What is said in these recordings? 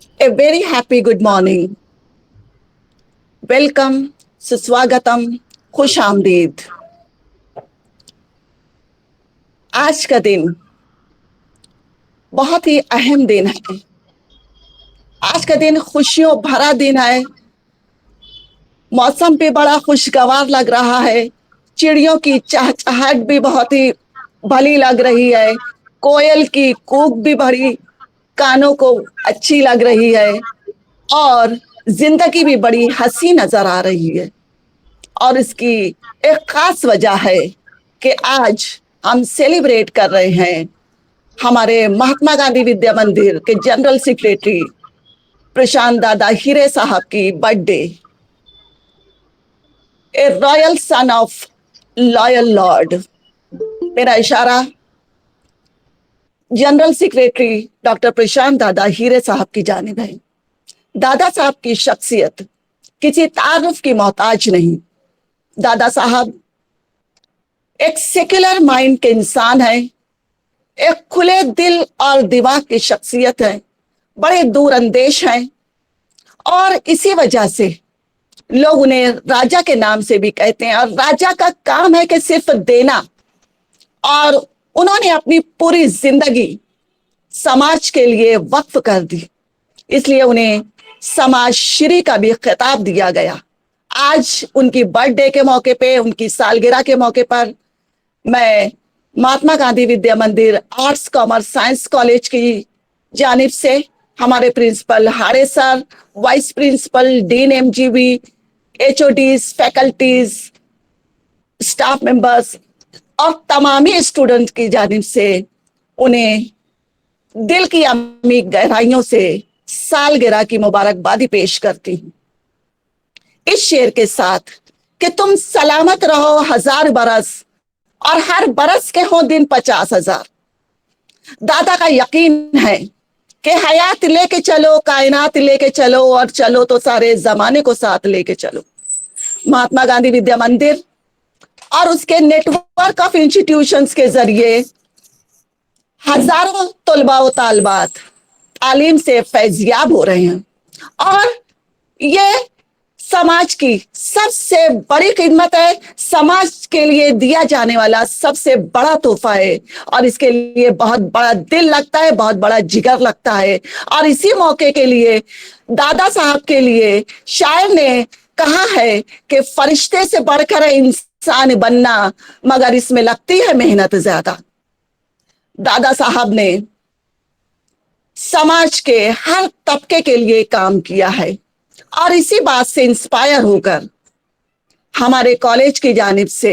A very happy good morning. Welcome, सुस्वागतम, खुश आमदीद. आज का दिन बहुत ही अहम दिन है. आज का दिन खुशियों भरा दिन है. मौसम भी बड़ा खुशगवार लग रहा है. चिड़ियों की चहचहाहट भी बहुत ही भली लग रही है. कोयल की कूक भी बड़ी कानों को अच्छी लग रही है. और जिंदगी भी बड़ी हंसी नजर आ रही है. और इसकी एक खास वजह है कि आज हम सेलिब्रेट कर रहे हैं हमारे महात्मा गांधी विद्या मंदिर के जनरल सेक्रेटरी प्रशांत दादा हीरे साहब की birthday. A royal son of loyal Lord. मेरा इशारा जनरल सेक्रेटरी डॉक्टर प्रशांत दादा हीरे साहब की जानिब है. दादा साहब की शख्सियत किसी तारुफ की मोहताज नहीं. दादा साहब एक सेक्युलर माइंड के इंसान है. एक खुले दिल और दिमाग की शख्सियत है. बड़े दूरअंदेश हैं और इसी वजह से लोग उन्हें राजा के नाम से भी कहते हैं. और राजा का काम है कि सिर्फ देना. और उन्होंने अपनी पूरी जिंदगी समाज के लिए वक्फ कर दी. इसलिए उन्हें समाज श्री का भी खिताब दिया गया. आज उनकी बर्थडे के मौके पे, उनकी सालगिरह के मौके पर मैं महात्मा गांधी विद्या मंदिर आर्ट्स कॉमर्स साइंस कॉलेज की जानिब से हमारे प्रिंसिपल हारे sir, vice principal, dean MGB, HODs, faculties, staff members और तमामी स्टूडेंट की जानिब से उन्हें दिल की अमीर गहराइयों से सालगिरह की मुबारकबादी पेश करती हूँ इस शेर के साथ कि तुम सलामत रहो 1000 बरस और हर बरस के हो दिन 50,000. दादा का यकीन है कि हयात लेके चलो, कायनात लेके चलो और चलो तो सारे जमाने को साथ लेके चलो. महात्मा गांधी विद्या मंदिर और उसके नेटवर्क ऑफ इंस्टीट्यूशंस के जरिए हजारों तलबा व तालबात तालीम से फैजियाब हो रहे हैं. और ये समाज की सबसे बड़ी खिदमत है. समाज के लिए दिया जाने वाला सबसे बड़ा तोहफा है. और इसके लिए बहुत बड़ा दिल लगता है, बहुत बड़ा जिगर लगता है. और इसी मौके के लिए दादा साहब के लिए शायर ने कहा है कि फरिश्ते से बढ़कर इंसान बनना, मगर इसमें लगती है मेहनत ज्यादा. दादा साहब ने समाज के हर तबके के लिए काम किया है. और इसी बात से इंस्पायर होकर हमारे कॉलेज की जानिब से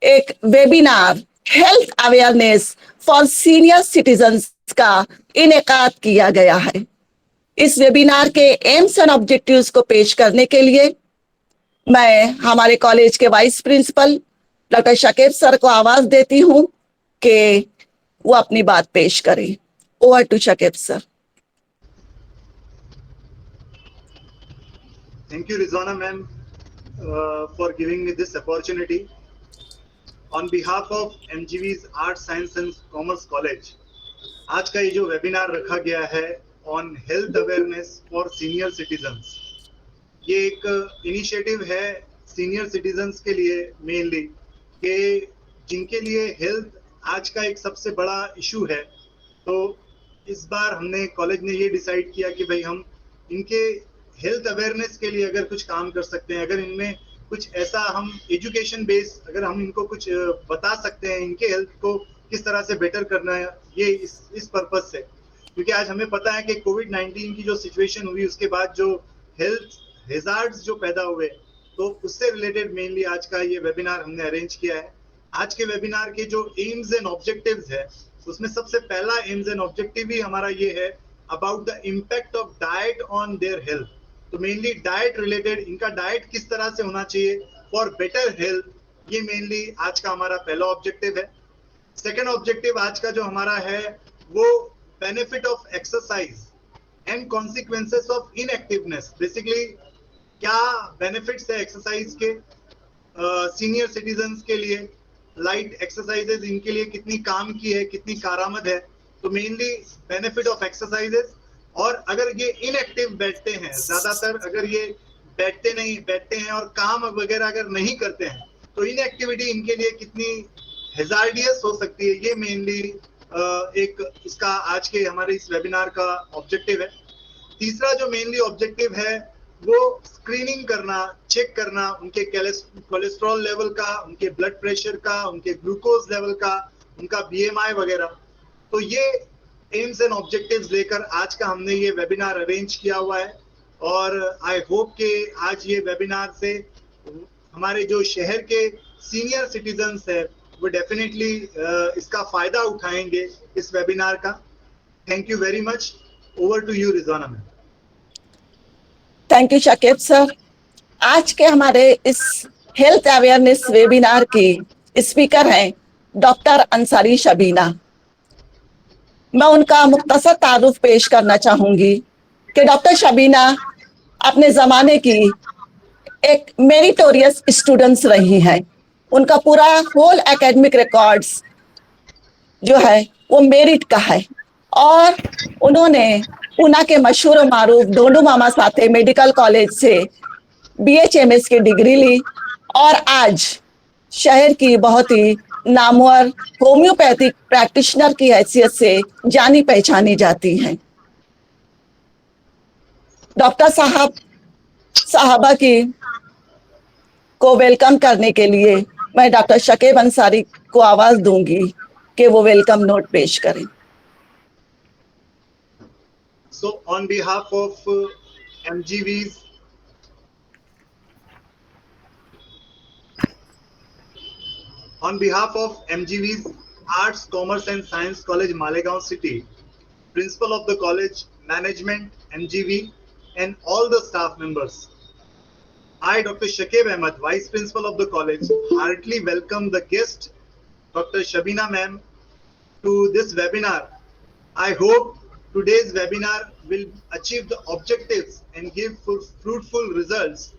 एक webinar health awareness for senior citizens का इनेकाद किया गया है. इस वेबिनार के एम्स एंड ऑब्जेक्टिव्स को पेश करने के लिए मैं हमारे कॉलेज के vice principal doctor Shakib sir को आवाज देती हूं कि वो अपनी बात पेश करें. Over to Shakib sir. Thank you, Rizwana ma'am, for giving me this opportunity. On behalf of MGV's Arts, Science and Commerce College, आज का ये जो वेबिनार रखा गया है on health awareness for senior citizens, ये एक इनिशिएटिव है सीनियर सिटीजन्स के लिए मेनली, कि जिनके लिए हेल्थ आज का एक सबसे बड़ा इशू है. तो इस बार हमने कॉलेज ने ये डिसाइड किया कि भाई हम इनके हेल्थ अवेयरनेस के लिए अगर कुछ काम कर सकते हैं, अगर इनमें कुछ ऐसा हम एजुकेशन बेस अगर हम इनको कुछ बता सकते हैं, इनके हेल्थ को किस तरह से बेटर करना है, ये इस पर्पज से. क्योंकि आज हमें पता है कि कोविड-19 की जो सिचुएशन हुई उसके बाद जो हेल्थ हैजार्ड्स जो पैदा हुए, तो उससे रिलेटेड मेनली आज का ये वेबिनार हमने अरेंज किया है. आज के वेबिनार के जो एम्स एंड ऑब्जेक्टिव्स है, उसमें सबसे पहला एम्स एंड ऑब्जेक्टिव ही हमारा ये है about the impact of diet on their health. तो मेनली डाइट रिलेटेड, इनका डाइट किस तरह से होना चाहिए फॉर बेटर हेल्थ, ये मेनली आज का हमारा पहला ऑब्जेक्टिव है. सेकंड ऑब्जेक्टिव आज का जो हमारा है वो benefit of exercise and consequences of inactiveness. Basically क्या बेनिफिट्स है एक्सरसाइज के सीनियर सिटीजन्स के लिए, लाइट एक्सरसाइजेज इनके लिए कितनी काम की है, कितनी कारआमद है. तो मेनली बेनिफिट ऑफ एक्सरसाइजेज اور اگر یہ ان ایکٹیو بیٹھتے ہیں, زیادہ تر اگر یہ بیٹھتے ہیں اور کام وغیرہ اگر نہیں کرتے ہیں, تو ان ایکٹیویٹی ان کے لیے کتنی ہیزارڈیس ہو سکتی ہے. یہ مینلی ایک اس کا آج کے ہمارے اس ویبینار کا آبجیکٹیو ہے. تیسرا جو مینلی آبجیکٹیو ہے وہ اسکریننگ کرنا, چیک کرنا ان کے کولیسٹرول لیول کا, ان کے بلڈ پریشر کا, ان کے گلوکوز لیول کا, ان کا BMI وغیرہ. تو یہ ایمز اینڈ آبجیکٹیوز لے کر آج کا ہم نے یہ ویبینار ارینج کیا ہوا ہے. اور آئی ہوپ کہ آج یہ ویبینار سے ہمارے جو شہر کے سینئر سٹیزنس ہیں وہ ڈیفینیٹلی اس کا فائدہ اٹھائیں گے اس ویبینار کا. Thank you very much. Over to you Rizwana ma'am. Thank you Shakib sir. آج کے ہمارے اس ہیلتھ اویئرنیس ویبینار کی اسپیکر ہیں ڈاکٹر انصاری شبینہ. میں ان کا مختصر تعارف پیش کرنا چاہوں گی کہ ڈاکٹر شبینہ اپنے زمانے کی ایک میریٹوریس اسٹوڈنٹس رہی ہیں. ان کا پورا ہول اکیڈمک ریکارڈز جو ہے وہ میرٹ کا ہے, اور انہوں نے پونا کے مشہور و معروف ڈونڈو ماما ساتھے میڈیکل کالج سے BHMS کی ڈگری لی, اور آج شہر کی بہت ہی نامور ہومیوپیتھک پریکٹیشنر کی حیثیت سے جانی پہچانی جاتی ہیں. ڈاکٹر صاحبہ کو ویلکم کرنے کے لیے میں ڈاکٹر شکیب انصاری کو آواز دوں گی کہ وہ ویلکم نوٹ پیش کریں. So on behalf of MGV's Arts, Commerce and Science College, Malegaon City, Principal of the college, management, MGV, and all the staff members, I, Dr. Shakib Ahmed, Vice Principal of the college, heartily welcome the guest, Dr. Shabina ma'am, to this webinar. I hope today's webinar will achieve the objectives and give fruitful results.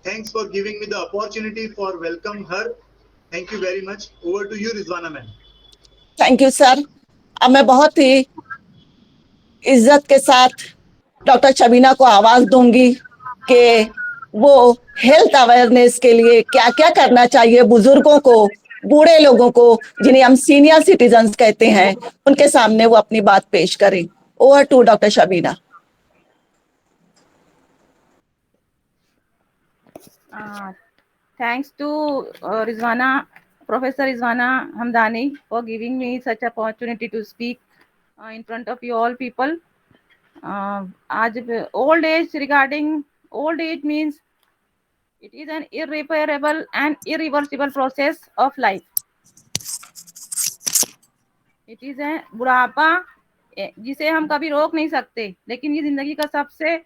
Thanks for giving me the opportunity for welcome her. Thank you very much. Over to you, Rizwana ma'am. Thank you sir. اب میں بہت ہی عزت کے ساتھ doctor Shabina کو آواز دوں گی کہ وہ ہیلتھ اویئرنیس کے لیے کیا کیا کرنا چاہیے بزرگوں کو, بوڑھے لوگوں کو, جنہیں ہم سینئر سٹیزنز کہتے ہیں, ان کے سامنے وہ اپنی بات پیش کریں. Over to doctor Shabina. Thanks to Professor Rizwana Hamdani for giving me such opportunity to speak in front of you all people. Regarding old age means it is an irreparable and irreversible process of life. It is a بڑھاپا جسے ہم کبھی روک نہیں سکتے, لیکن یہ زندگی کا سب سے,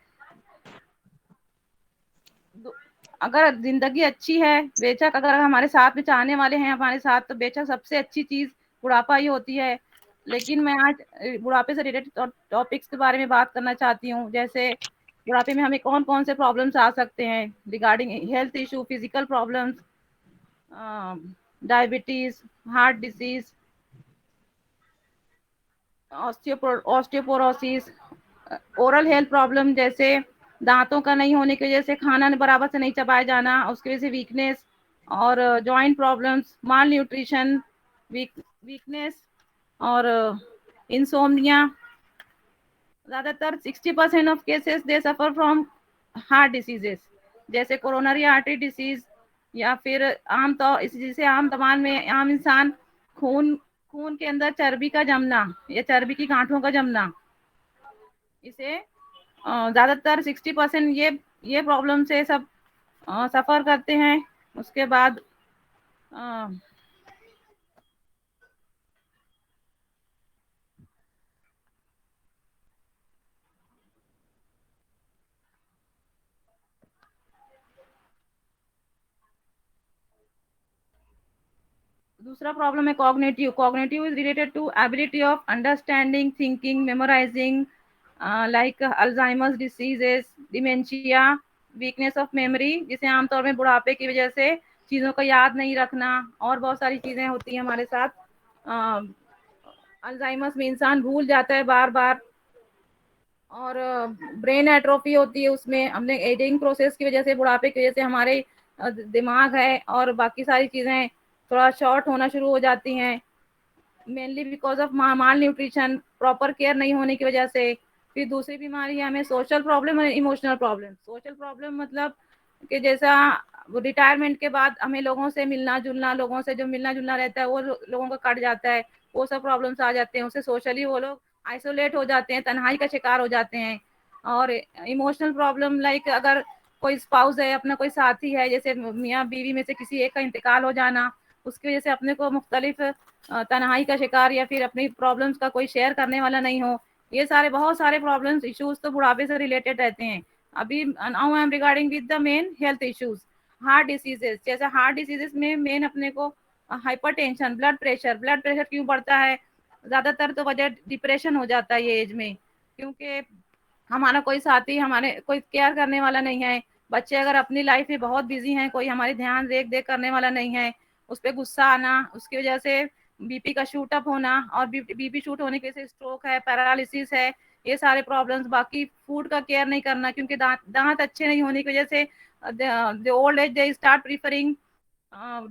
اگر زندگی اچھی ہے بے شک, اگر ہمارے ساتھ میں چاہنے والے ہیں ہمارے ساتھ, تو بے شک سب سے اچھی چیز بڑھاپا ہی ہوتی ہے. لیکن میں آج بڑھاپے سے ریلیٹڈ ٹاپکس کے بارے میں بات کرنا چاہتی ہوں, جیسے بڑھاپے میں ہمیں کون کون سے پرابلمس آ سکتے ہیں regarding health issue, physical problems, diabetes, heart disease, osteoporosis, oral health problem جیسے دانتوں کا نہیں ہونے کی وجہ سے کھانا برابر سے نہیں چبایا جانا, اس کی وجہ سے ویکنیس, اور جوائنٹ پرابلمس, مال نیوٹریشن, ویکنیس, اور انسومنیا. زیادہ تر 60% of cases they suffer from heart diseases, جیسے کورونری آرٹری ڈیزیز, یا پھر عام طور جسے عام زبان میں عام انسان خون کے اندر چربی کا جمنا یا چربی کی گانٹھوں کا جمنا, اسے زیادہ تر 60% یہ پرابلم سے سب سفر کرتے ہیں. اس کے بعد دوسرا پرابلم ہے cognitive. Cognitive is related to ability of understanding, thinking, memorising, like Alzheimer's disease, dementia, weakness of memory, جسے عام طور میں بڑھاپے کی وجہ سے چیزوں کو یاد نہیں رکھنا, اور بہت ساری چیزیں ہوتی ہیں ہمارے ساتھ. الزائمرز میں انسان بھول جاتا ہے بار بار, اور برین ایٹروفی ہوتی ہے اس میں. ہم نے ایجنگ پروسیس کی وجہ سے, بڑھاپے کی وجہ سے ہمارے دماغ ہے اور باقی ساری چیزیں تھوڑا شارٹ ہونا شروع ہو جاتی ہیں, mainly because of mall nutrition, proper care نہیں ہونے کی وجہ سے. پھر دوسری بیماری ہے ہمیں سوشل پرابلم اور ایموشنل پرابلم. سوشل پرابلم مطلب کہ جیسا ریٹائرمنٹ کے بعد ہمیں لوگوں سے ملنا جلنا, لوگوں سے جو ملنا جلنا رہتا ہے وہ لوگوں کا کٹ جاتا ہے, وہ سب پرابلمس آ جاتے ہیں. اس سے سوشلی وہ لوگ آئسولیٹ ہو جاتے ہیں, تنہائی کا شکار ہو جاتے ہیں. اور ایموشنل پرابلم لائک اگر کوئی اسپاؤس ہے, اپنا کوئی ساتھی ہے, جیسے میاں بیوی میں سے کسی ایک کا انتقال ہو جانا, اس کی وجہ سے اپنے کو مختلف تنہائی کا شکار یا پھر اپنی پرابلمس کا کوئی شیئر کرنے والا نہیں ہو, یہ سارے بہت سارے پرابلمس ایشوز تو بڑھاپے سے ریلیٹڈ رہتے ہیں. ابھی now I am regarding with the main health issues. Heart diseases, جیسے ہارٹ ڈیزیزز میں مین اپنے کو ہائپر ٹینشن, بلڈ پریشر کیوں بڑھتا ہے, زیادہ تر تو وجہ ڈپریشن ہو جاتا ہے یہ ایج میں, کیونکہ ہمارا کوئی ساتھی, ہمارے کوئی کیئر کرنے والا نہیں ہے. بچے اگر اپنی لائف میں بہت بزی ہیں, کوئی ہماری دھیان دیکھ کرنے والا نہیں ہے, اس پہ غصہ آنا, اس کی وجہ سے بی پی کا شوٹ اپ ہونا, اور بی پی شوٹ ہونے کی وجہ سے اسٹروک ہے, پیرالائسس ہے, یہ سارے پرابلمس. باقی فوڈ کا کیئر نہیں کرنا, کیونکہ دانت اچھے نہیں ہونے کی وجہ سے old age they start preferring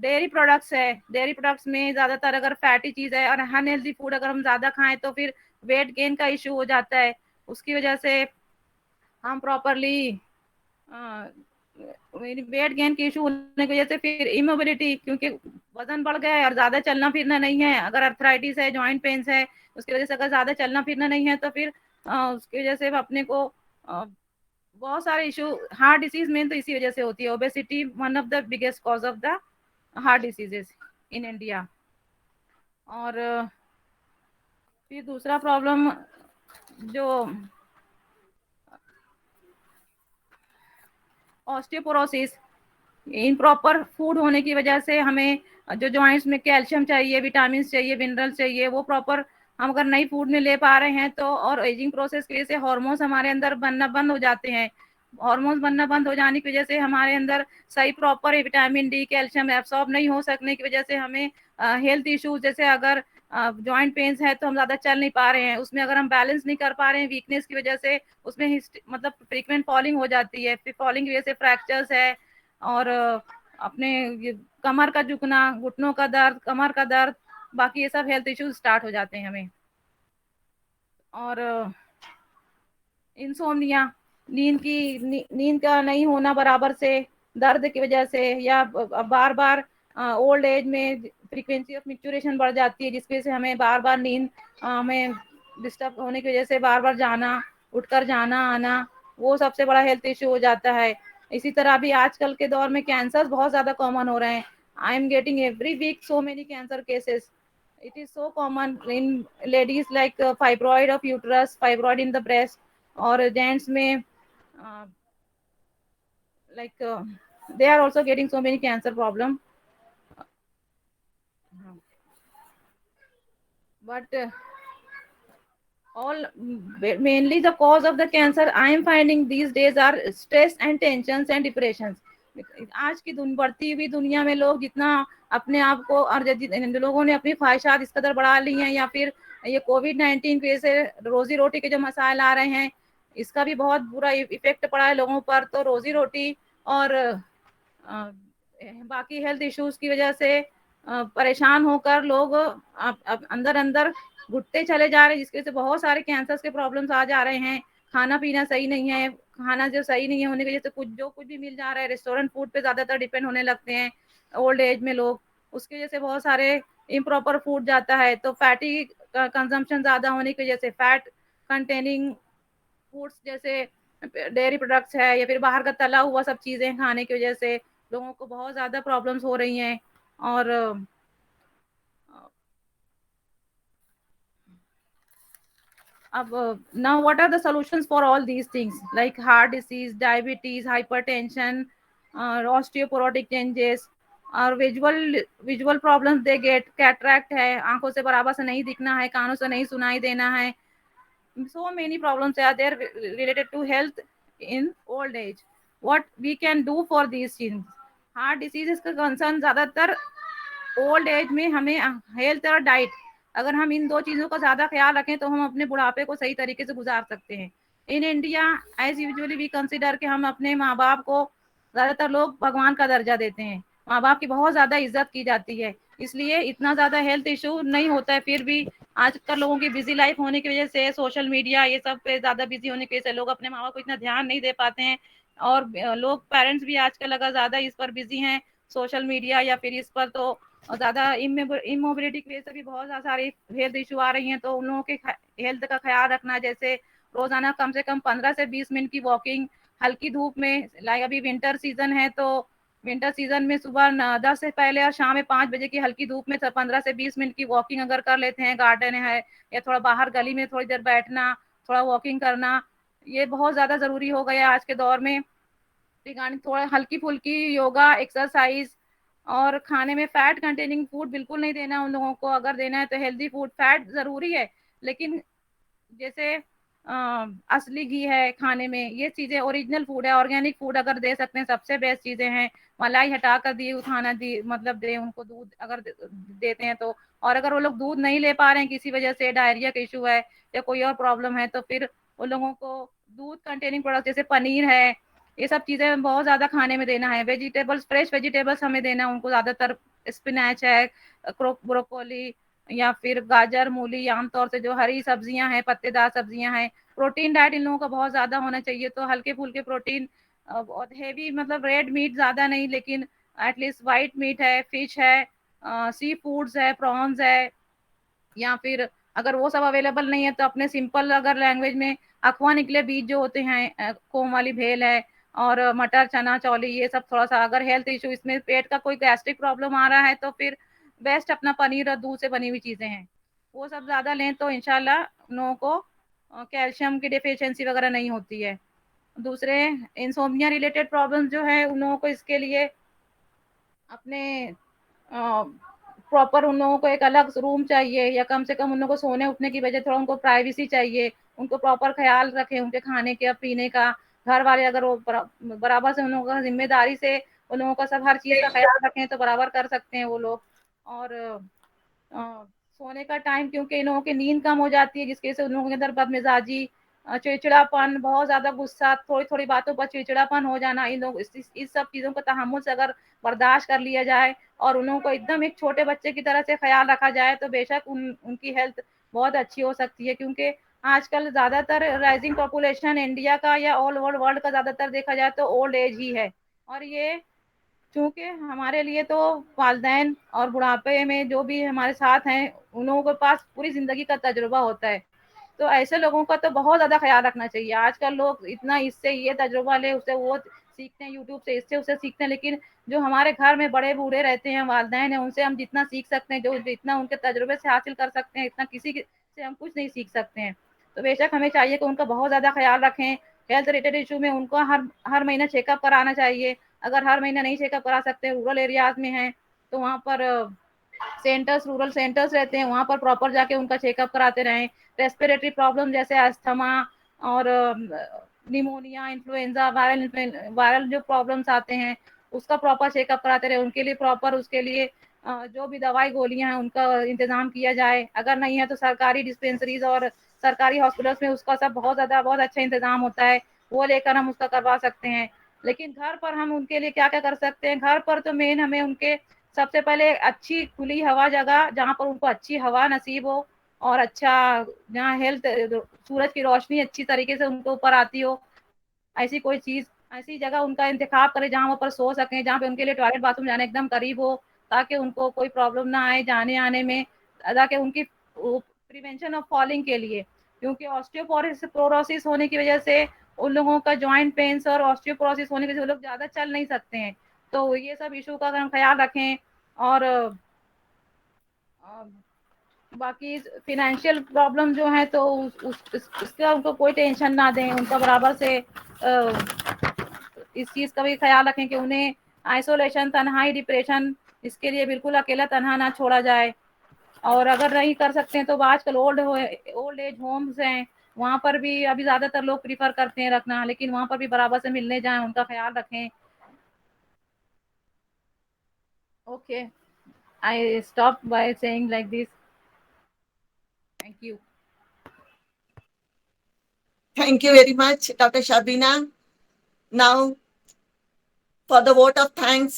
dairy products ہے. ڈیری پروڈکٹس میں زیادہ تر اگر فیٹی چیز ہے اور ان ہیلدی فوڈ اگر ہم زیادہ کھائیں تو پھر ویٹ گین کا ایشو ہو جاتا ہے. اس کی وجہ سے ہم پراپرلی ویٹ گین کی ایشو ہونے کی وجہ سے پھر ایموبلٹی, کیونکہ وزن بڑھ گیا ہے اور زیادہ چلنا پھرنا نہیں ہے, اگر ارتھرائٹس ہے, جوائنٹ پینس ہے, اس کی وجہ سے اگر زیادہ چلنا پھرنا نہیں ہے تو پھر اس کی وجہ سے اپنے کو بہت سارے ایشو. ہارٹ ڈیزیز مین تو اسی وجہ سے ہوتی ہے, obesity one of the biggest cause of the heart diseases in India. اور پھر دوسرا پرابلم جو آسٹیوپوروسس, امپراپر فوڈ ہونے کی وجہ سے ہمیں جو جوائنٹس میں کیلشیم چاہیے, وٹامنس چاہیے, منرل چاہیے, وہ پراپر ہم اگر نئی فوڈ میں لے پا رہے ہیں تو, اور ایجنگ پروسیس کی وجہ سے ہارمونس ہمارے اندر بننا بند ہو جاتے ہیں. ہارمونس بننا بند ہو جانے کی وجہ سے ہمارے اندر صحیح proper vitamin D, calcium absorb نہیں ہو سکنے کی وجہ سے ہمیں ہیلتھ ایشوز, جیسے اگر جوائنٹ پینس ہے تو ہم زیادہ چل نہیں پا رہے ہیں, اس میں اگر ہم بیلنس نہیں کر پا رہے ہیں ویکنیس کی وجہ سے, اس میں مطلب فریکوینٹ فالنگ ہو جاتی ہے. پھر فالنگ کی وجہ سے فریکچرز ہے, اور اپنے کمر کا جھکنا, گھٹنوں کا درد, کمر کا درد, باقی یہ سب ہیلتھ ایشوز اسٹارٹ ہو جاتے ہیں ہمیں. اور انسومنیا, نیند کا نہیں ہونا برابر سے, درد کی وجہ سے, یا بار بار اولڈ ایج میں فریکوینسی آف میچوریشن بڑھ جاتی ہے, جس کی وجہ سے ہمیں بار بار نیند ہمیں ڈسٹرب ہونے کی وجہ سے بار بار جانا, اٹھ کر جانا آنا, وہ سب سے بڑا ہیلتھ ایشو ہو جاتا ہے. اسی طرح بھی آج کل کے دور میں کینسر بہت زیادہ کامن ہو رہے ہیں. I am getting every week so many cancer cases. It is so common in ladies, like fibroid of uterus, fibroid in the breast, اور جینٹس میں like they are also getting so many cancer problem. But all mainly the cause of the cancer I am finding these days are stress and tensions and depressions. آج کی بڑھتی ہوئی دنیا میں لوگ جتنا اپنے آپ کو, اور لوگوں نے اپنی خواہشات اس قدر بڑھا لی ہیں, یا پھر یہ کووڈ-19 کی وجہ سے روزی روٹی کے جو مسائل آ رہے ہیں, اس کا بھی بہت برا ایفیکٹ پڑا ہے لوگوں پر. تو روزی روٹی اور باقی ہیلتھ ایشوز کی وجہ سے پریشان ہو کر لوگ اندر اندر گھٹتے چلے جا رہے ہیں, جس کی وجہ سے بہت سارے کینسر کے پرابلمس آ جا رہے ہیں. کھانا پینا صحیح نہیں ہے, کھانا جو صحیح نہیں ہے ہونے کی وجہ سے کچھ بھی مل جا رہا ہے, ریسٹورینٹ فوڈ پہ زیادہ تر ڈیپینڈ ہونے لگتے ہیں اولڈ ایج میں لوگ. اس کی وجہ سے بہت سارے امپراپر فوڈ جاتا ہے, تو فیٹی کنزمپشن زیادہ ہونے کی وجہ سے, فیٹ کنٹیننگ فوڈس جیسے ڈیری پروڈکٹس ہے, یا پھر باہر کا تلا ہوا سب چیزیں کھانے کی وجہ سے لوگوں کو بہت زیادہ پرابلمس ہو رہی ہیں. اور اب now what are the solutions for all these things, like heart disease, diabetes, hypertension, osteoporotic changes, اور visual problems they get, cataract ہے, آنکھوں سے برابر سے نہیں دکھنا ہے, کانوں سے نہیں سنائی دینا ہے. So many problems are there related to health in old age. What we can do for these things? Heart diseases کا concern زیادہ تر اولڈ ایج میں ہمیں ہیلتھ اور ڈائٹ, اگر ہم ان دو چیزوں کا زیادہ خیال رکھیں تو ہم اپنے بڑھاپے کو صحیح طریقے سے گزار سکتے ہیں. In India as usually we consider कि हम अपने माँ बाप को ज़्यादातर लोग भगवान का दर्जा देते हैं, माँ बाप की बहुत ज़्यादा इज्जत की जाती है, इसलिए इतना ज़्यादा हेल्थ इशू नहीं होता है। फिर भी आजकल लोगों की बिजी लाइफ होने की वजह से, सोशल मीडिया ये सब पे ज़्यादा बिजी होने की वजह से लोग अपने माँ बाप को इतना ध्यान नहीं दे पाते हैं। और लोग पेरेंट्स भी आजकल अगर ज़्यादा इस पर बिजी हैं सोशल मीडिया या फिर इस पर, तो ज़्यादा इमोबिलिटी की वजह से भी बहुत सारी हेल्थ इशू आ रही हैं। तो उन लोगों के हेल्थ का ख्याल रखना, जैसे रोजाना कम से कम 15 से 20 मिनट की वॉकिंग हल्की धूप में, लाइक अभी विंटर सीजन है तो विंटर सीजन में सुबह 10 से पहले और शाम में 5 बजे की हल्की धूप में 15 से 20 मिनट की वॉकिंग अगर कर लेते हैं, गार्डन है या थोड़ा बाहर गली में थोड़ी देर बैठना, थोड़ा वॉकिंग करना, ये बहुत ज्यादा जरूरी हो गया है आज के दौर में। रिगार्डिंग थोड़ा हल्की फुल्की योगा एक्सरसाइज, और खाने में फैट कंटेनिंग फूड बिल्कुल नहीं देना उन लोगों को, अगर देना है तो हेल्दी फूड, फैट जरूरी है लेकिन जैसे असली घी है खाने में, ये चीजें ओरिजिनल फूड है, ऑर्गेनिक फूड अगर दे सकते हैं सबसे बेस्ट चीजें हैं। मलाई हटा कर दी खाना दी, मतलब दे उनको दूध अगर देते हैं तो। और अगर वो लोग दूध नहीं ले पा रहे हैं किसी वजह से, डायरिया का इशू है या कोई और प्रॉब्लम है, तो फिर उन लोगों को दूध कंटेनिंग प्रोडक्ट जैसे पनीर है, ये सब चीजें बहुत ज्यादा खाने में देना है। वेजिटेबल्स, फ्रेश वेजिटेबल्स हमें देना है उनको ज्यादातर, स्पिनच है, ब्रोकोली या फिर गाजर, मूली, आमतौर से जो हरी सब्जियां हैं, पत्तेदार सब्जियां हैं। प्रोटीन डाइट इन लोगों का बहुत ज्यादा होना चाहिए, तो हल्के फुल्के प्रोटीन, बहुत हेवी मतलब रेड मीट ज्यादा नहीं, लेकिन एटलीस्ट वाइट मीट है, फिश है, सी फूड्स है, प्रॉन्स है, या फिर अगर वो सब अवेलेबल नहीं है तो अपने सिंपल अगर लैंग्वेज में अखवा निकले बीज जो होते हैं, कोम वाली भेल है, और मटर चना चौली, ये सब थोड़ा सा, अगर हेल्थ इशू इसमें पेट का कोई गैस्ट्रिक प्रॉब्लम आ रहा है तो फिर बेस्ट अपना पनीर और दूध से बनी हुई चीजें हैं, वो सब ज्यादा लें तो इंशाल्लाह उन लोगों को कैल्शियम की डेफिशिएंसी वगैरह नहीं होती है। दूसरे इंसोम्निया रिलेटेड प्रॉब्लम जो है उन लोगों को, इसके लिए अपने प्रॉपर उन लोगों को एक अलग रूम चाहिए, या कम से कम उन लोगों को सोने उठने की वजह थोड़ा उनको प्राइवेसी चाहिए, उनको प्रॉपर ख्याल रखें उनके खाने का पीने का। घर वाले अगर वो बराबर से उन लोगों का जिम्मेदारी से उन लोगों का सब हर चीज का ख्याल रखें तो बराबर कर सकते हैं वो लोग। और सोने का टाइम, क्योंकि इन लोगों की नींद कम हो जाती है जिसकी वजह से उन लोगों के अंदर बदमिजाजी, चिड़चिड़ापन, बहुत ज्यादा गुस्सा, थोड़ी थोड़ी बातों पर चिड़चिड़ापन हो जाना, इन लोग इस सब चीजों को तहम्मुल से अगर बर्दाश्त कर लिया जाए और उन लोगों को एकदम एक छोटे बच्चे की तरह से ख्याल रखा जाए तो बेशक उनकी हेल्थ बहुत अच्छी हो सकती है। क्योंकि आजकल ज्यादातर राइजिंग पॉपुलेशन इंडिया का या ऑल ओवर वर्ल्ड का ज्यादातर देखा जाए तो ओल्ड एज ही है। और ये चूंकि हमारे लिए तो वालदैन और बुढ़ापे में जो भी हमारे साथ हैं उन लोगों के पास पूरी जिंदगी का तजुर्बा होता है, तो ऐसे लोगों का तो बहुत ज्यादा ख्याल रखना चाहिए। आजकल लोग इतना इससे ये तजुर्बा ले, उससे वो सीखते हैं, यूट्यूब से इससे उससे सीखते हैं, लेकिन जो हमारे घर में बड़े बूढ़े रहते हैं, वालदैन हैं, उनसे हम जितना सीख सकते हैं, जो जितना उनके तजुर्बे से हासिल कर सकते हैं, इतना से हम कुछ नहीं सीख सकते हैं। तो बेशक हमें चाहिए कि उनका बहुत ज्यादा ख्याल रखें। हेल्थ रिलेटेड इशू में उनको हर हर महीना चेकअप कराना चाहिए। अगर हर महीना नहीं चेकअप करा सकते, रूरल एरियाज में हैं, तो वहाँ पर सेंटर्स, रूरल सेंटर्स रहते हैं, वहाँ पर प्रॉपर जाके उनका चेकअप कराते रहें। रेस्पिरेटरी प्रॉब्लम जैसे अस्थमा और निमोनिया, इन्फ्लुएंजा, वायरल जो प्रॉब्लम्स आते हैं उसका प्रॉपर चेकअप कराते रहे, उनके लिए प्रॉपर, उसके लिए जो भी दवाई गोलियां हैं उनका इंतजाम किया जाए। अगर नहीं है तो सरकारी डिस्पेंसरीज और सरकारी हॉस्पिटल्स में उसका सब बहुत ज्यादा बहुत अच्छा इंतजाम होता है, वो लेकर हम उसका करवा सकते हैं। लेकिन घर पर हम उनके लिए क्या क्या कर सकते हैं? घर पर तो मेन हमें उनके सबसे पहले अच्छी खुली हवा जगह जहाँ पर उनको अच्छी हवा नसीब हो, और अच्छा जहाँ हेल्थ, सूरज की रोशनी अच्छी तरीके से उनको ऊपर आती हो, ऐसी कोई चीज, ऐसी जगह उनका इंतखाब करें जहाँ वो पर सो सकें, जहाँ पे उनके लिए टॉयलेट बाथरूम जाने एकदम करीब हो, ताकि उनको कोई प्रॉब्लम ना आए जाने आने में, ताकि उनकी प्रिवेंशन ऑफ फॉलिंग के लिए। क्योंकि ऑस्टियोपोरोसिस होने की वजह से उन लोगों का जॉइंट पेन्स और ऑस्टियोपोरोसिस होने की वजह से वो लोग ज्यादा चल नहीं सकते हैं। तो ये सब इशू का अगर हम ख्याल रखें, और बाकी फिनेंशियल प्रॉब्लम जो है तो उसका उनको कोई टेंशन ना दें, उनका बराबर से इस चीज का भी ख्याल रखें कि उन्हें आइसोलेशन, तन्हाई, डिप्रेशन, इसके लिए बिल्कुल अकेला तन्हा ना छोड़ा जाए। और अगर नहीं कर सकते हैं तो आजकल ओल्ड एज होम्स हैं, वहां पर भी अभी ज्यादातर लोग प्रीफर करते हैं रखना, लेकिन वहां पर भी बराबर से मिलने जाएं, उनका ख्याल रखें। Okay, I stop by saying like this. Thank you. Thank you very much, Dr. Shabina. Now, for the vote of thanks,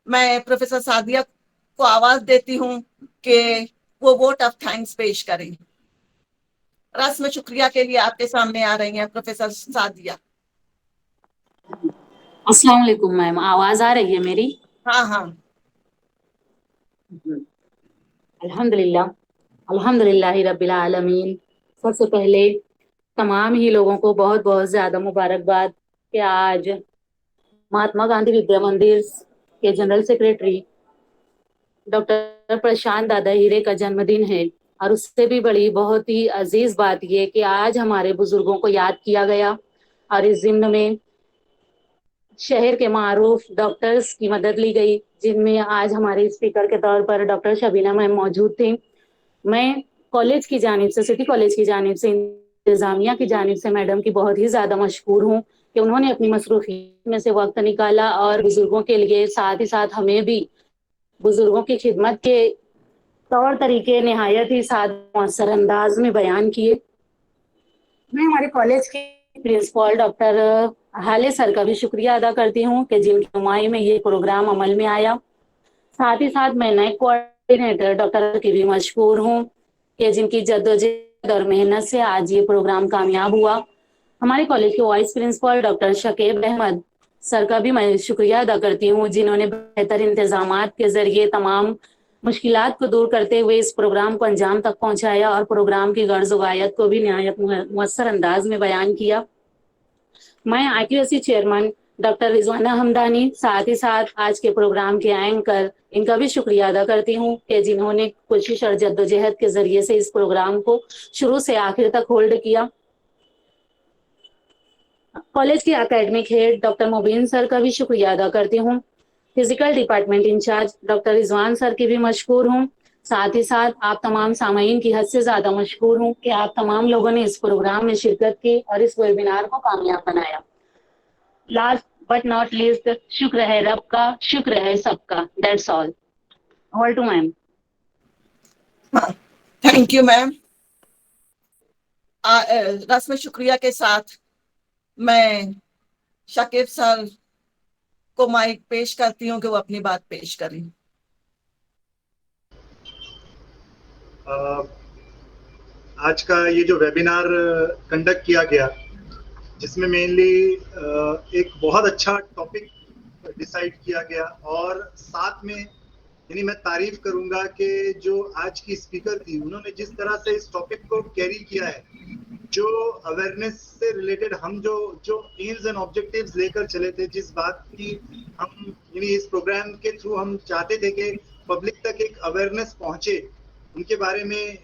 मैं प्रोफेसर सादिया को आवाज देती हूँ कि वो वोट ऑफ थैंक्स पेश करें. रस्म शुक्रिया के लिए आपके सामने आ रही हैं प्रोफेसर सादिया. अस्सलाम वालेकुम मैम, आवाज आ रही है मेरी? हाँ हाँ. अल्हम्दुलिल्लाह, अल्हम्दुलिल्लाहि रब्बिल आलमीन. सबसे पहले तमाम ही लोगों को बहुत बहुत ज्यादा मुबारकबाद कि आज महात्मा गांधी विद्या मंदिर के जनरल सेक्रेटरी डॉक्टर प्रशांत दादा हीरे का जन्मदिन है. और उससे भी बड़ी बहुत ही अजीज बात ये कि आज हमारे बुजुर्गों को याद किया गया और इस जिम्न में शहर के मारूफ डॉक्टर्स की मदद ली गई, जिनमें आज हमारे स्पीकर के तौर पर डॉक्टर शबीना मैम मौजूद थी. मैं कॉलेज की जानिब से, सिटी कॉलेज की जानिब से, इंतजामिया की जानिब से मैडम की बहुत ही ज़्यादा मशकूर हूँ कि उन्होंने अपनी मसरूफियत में से वक्त निकाला और बुजुर्गों के लिए, साथ ही साथ हमें भी बुजुर्गों की खिदमत के तौर तरीके नहायत ही सादा मौसर अंदाज में बयान किए. मैं हमारे कॉलेज के प्रिंसिपल डॉक्टर हाले सर का भी शुक्रिया अदा करती हूँ कि जिनकी नुमाई में ये प्रोग्राम अमल में आया. साथ ही साथ मैं नए कोऑर्डिनेटर डॉक्टर की भी मशहूर हूँ कि जिनकी जद्दोजहद और मेहनत से आज ये प्रोग्राम कामयाब हुआ. हमारे कॉलेज के vice principal doctor Shakeeb Ahmed sir का भी मैं शुक्रिया अदा करती हूँ, जिन्होंने बेहतर इंतजामात के जरिए तमाम मुश्किलात को दूर करते हुए इस प्रोग्राम को अंजाम तक पहुंचाया और प्रोग्राम की गर्ज वायत को भी नहायत मुअस्सर अंदाज में बयान किया. मैं IQAC chairman doctor Rizwana Hamdani, साथ ही साथ आज के प्रोग्राम के एंकर, इनका भी शुक्रिया अदा करती हूँ कि जिन्होंने कोशिश और जद्दोजहद के जरिए से इस प्रोग्राम को शुरू से आखिर तक होल्ड किया. कॉलेज के academic head doctor Mubeen sir का भी शुक्रिया अदा करती हूँ. Physical department incharge doctor Rizwan sir की भी मशकूर हूँ. साथ ही साथ आप तमाम सामाईन की हद से ज्यादा मशकूर हूँ कि आप तमाम लोगों ने इस प्रोग्राम में शिरकत की और इस वेबिनार को कामयाब बनाया. लास्ट बट नॉट लीस्ट, शुक्र है रब का, शुक्र है सबका. That's all. All to ma'am. Thank you ma'am. रस्म शुक्रिया के साथ मैं शकीब सर को माइक पेश करती हूँ कि वो अपनी बात पेश करें. आज का ये जो वेबिनार कंडक्ट किया गया, जिसमें मेनली एक बहुत अच्छा टॉपिक डिसाइड किया गया और साथ में यानी मैं तारीफ करूंगा कि जो आज की स्पीकर थी, उन्होंने जिस तरह से इस टॉपिक को कैरी किया है, जो अवेयरनेस से रिलेटेड हम जो एम्स एंड ऑब्जेक्टिव्स लेकर चले थे, जिस बात की हम यानी इस प्रोग्राम के थ्रू हम चाहते थे कि पब्लिक तक एक अवेयरनेस पहुंचे, उनके बारे में,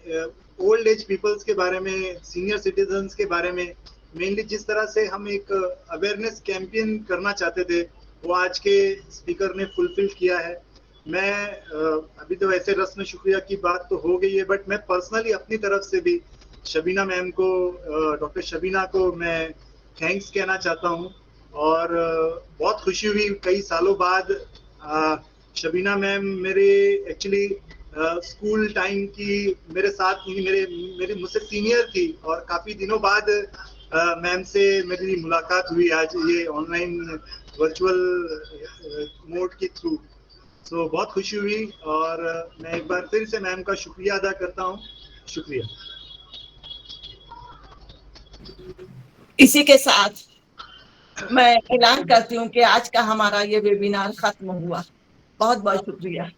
ओल्ड एज पीपल्स के बारे में, सीनियर सिटीजन्स के बारे में, मेनली जिस तरह से हम एक अवेयरनेस कैंपेन करना चाहते थे, वो आज के स्पीकर ने फुलफिल किया है. मैं अभी तो वैसे रस्म शुक्रिया की बात तो हो गई है, बट मैं पर्सनली अपनी तरफ से भी शबीना मैम को, डॉक्टर शबीना को मैं थैंक्स कहना चाहता हूँ. और बहुत खुशी हुई कई सालों बाद. शबीना मैम मेरे एक्चुअली स्कूल टाइम की मेरे साथ मेरे मुझसे सीनियर थी और काफी दिनों बाद मैम से मेरी मुलाकात हुई आज ये ऑनलाइन वर्चुअल मोड के थ्रू. तो बहुत खुशी हुई और मैं एक बार फिर से मैम का शुक्रिया अदा करता हूँ. शुक्रिया. इसी के साथ मैं ऐलान करती हूँ कि आज का हमारा ये वेबिनार खत्म हुआ. बहुत बहुत शुक्रिया.